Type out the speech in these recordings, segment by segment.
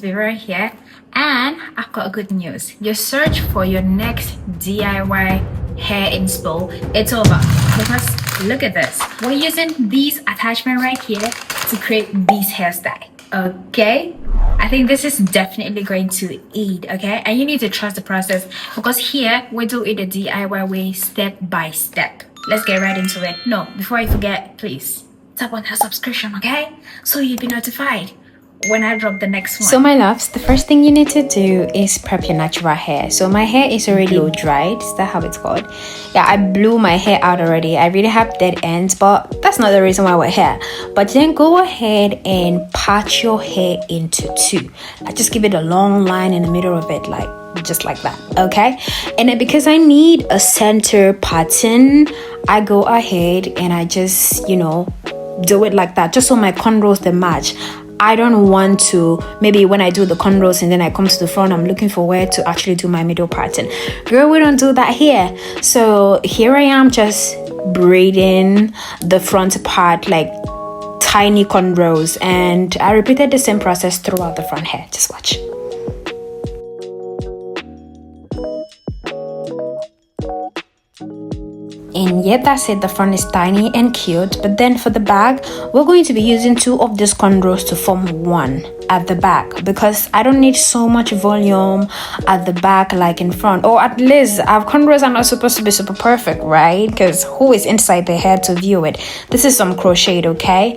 isvivera here, and I've got good news. Your search for your next DIY hair inspo, it's over. Because look at this. We're using these attachments right here to create this hairstyle. Okay? I think this is definitely going to aid, okay? And you need to trust the process because here we do it the DIY way, step by step. Let's get right into it. No, before I forget, please tap on that subscription, okay? So you'll be notified when I drop the next one. So my loves, the first thing you need to do is prep your natural hair. So my hair is already blow dried. Is that how it's called? Yeah, I blew my hair out already. I really have dead ends, but that's not the reason why we're here. But then go ahead and part your hair into two. I just give it a long line in the middle of it, like just like that, okay? And then because I need a center pattern, I go ahead and I just, do it like that, just so my cornrows they match. I don't want to, maybe when I do the cornrows and then I come to the front, I'm looking for where to actually do my middle pattern. Girl, we don't do that here. So here I am just braiding the front part like tiny cornrows, and I repeated the same process throughout the front hair. Just watch. And yet that's it, the front is tiny and cute. But then for the back, we're going to be using two of these cornrows to form one at the back, because I don't need so much volume at the back like in front. Or at least our cornrows are not supposed to be super perfect, right? Because who is inside the hair to view it? This is some crochet, okay?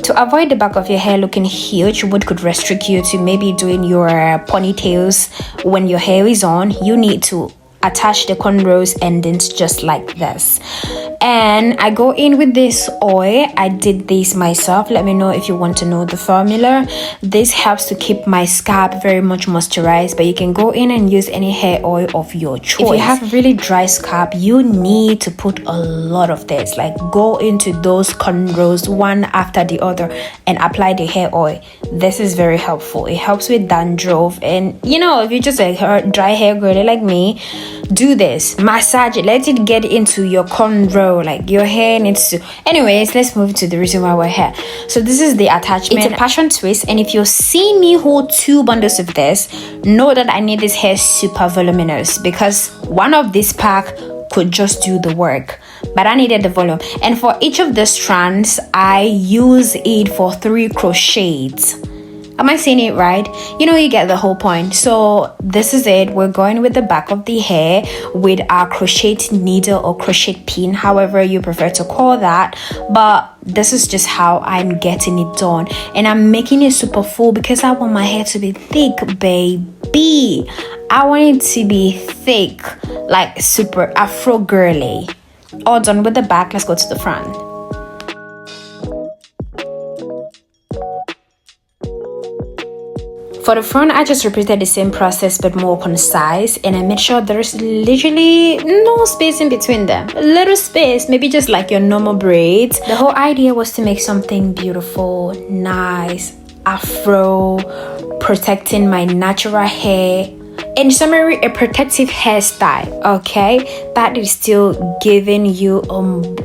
To avoid the back of your hair looking huge, which could restrict you to maybe doing your ponytails when your hair is on, you need to attach the cornrows endings just like this. And I go in with this oil. I did this myself. Let me know if you want to know the formula. This helps to keep my scalp very much moisturized, but you can go in and use any hair oil of your choice. If you have really dry scalp, you need to put a lot of this, like go into those cornrows one after the other and apply the hair oil. This is very helpful. It helps with dandruff, and if you're just a dry hair girl like me, do this, massage it, let it get into your cornrow, like your hair needs to. Anyways, let's move to the reason why we're here. So this is the attachment. It's a passion twist, and if you see me hold two bundles of this, know that I need this hair super voluminous, because one of this pack could just do the work, but I needed the volume. And for each of the strands, I use it for 3 crochets. Am I saying it right? You get the whole point. So this is it. We're going with the back of the hair with our crochet needle or crochet pin, however you prefer to call that. But this is just how I'm getting it done. And I'm making it super full because I want my hair to be thick, baby. I want it to be thick, like super Afro girly. All done with the back. Let's go to the front. For the front, I just repeated the same process but more concise, and I made sure there's literally no space in between them. A little space, maybe just like your normal braids. The whole idea was to make something beautiful, nice, Afro, protecting my natural hair. In summary, a protective hairstyle, okay? That is still giving you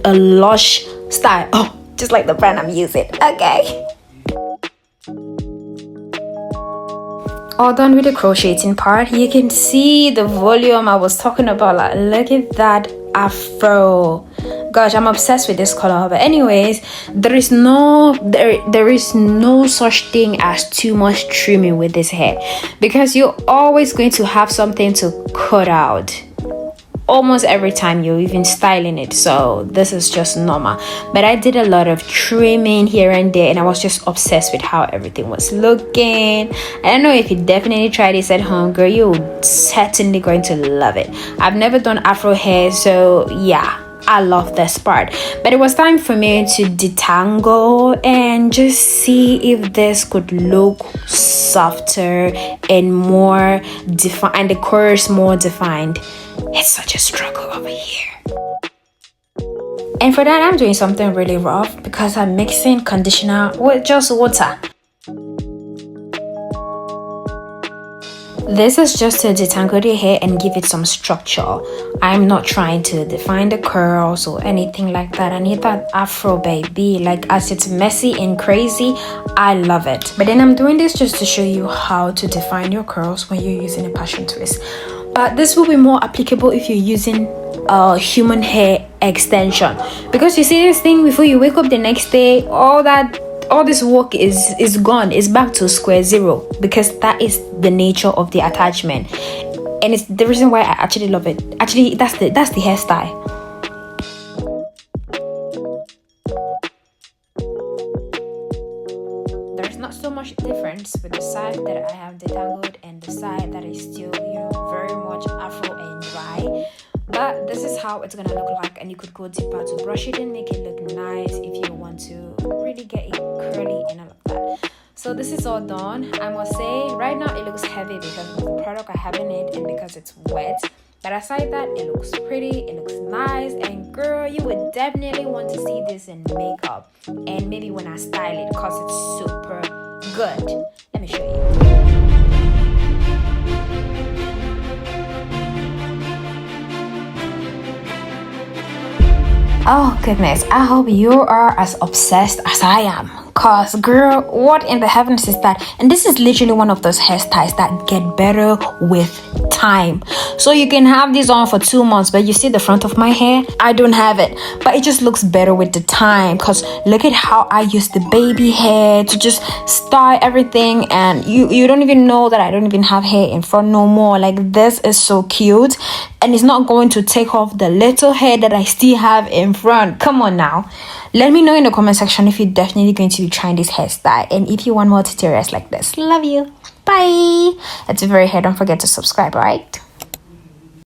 a lush style. Oh, just like the brand I'm using, okay? All done with the crocheting part. You can see the volume I was talking about. Like, look at that Afro. Gosh, I'm obsessed with this color. But anyways, there is no such thing as too much trimming with this hair, because you're always going to have something to cut out almost every time you're even styling it. So this is just normal, but I did a lot of trimming here and there, and I was just obsessed with how everything was looking. I don't know if you definitely try this at home, girl, you're certainly going to love it. I've never done Afro hair, so yeah, I love this part. But it was time for me to detangle and just see if this could look softer and more defined, and the curves more defined. It's such a struggle over here. And for that, I'm doing something really rough because I'm mixing conditioner with just water. This is just to detangle the hair and give it some structure. I'm not trying to define the curls or anything like that. I need that afro, baby. Like, as it's messy and crazy, I love it. But then I'm doing this just to show you how to define your curls when you're using a passion twist. But this will be more applicable if you're using human hair extension, because you see this thing before you wake up the next day, all this work is gone. It's back to square zero, because that is the nature of the attachment, and it's the reason why I actually love it. Actually, that's the hairstyle. There's not so much difference with the side that I have detangled and the side that is still, very much afro and dry. But this is how it's gonna look like, and you could go deeper to brush it and make it look nice if you want to really get it curly and all of that. So this is all done. I must say, right now it looks heavy because of the product I have in it and because it's wet. But aside that, it looks pretty, it looks nice, and girl, you would definitely want to see this in makeup, and maybe when I style it, because it's super good. Let me show you. Oh goodness, I hope you are as obsessed as I am, cause girl, what in the heavens is that? And this is literally one of those hairstyles that get better with time. So you can have this on for 2 months, but you see the front of my hair, I don't have it, but it just looks better with the time, cause look at how I use the baby hair to just style everything, and you don't even know that I don't even have hair in front no more. Like, this is so cute, and it's not going to take off the little hair that I still have in front. Come on now. Let me know in the comment section if you're definitely going to be trying this hairstyle, and if you want more tutorials like this. Love you. Bye. That's very hair. Don't forget to subscribe, alright?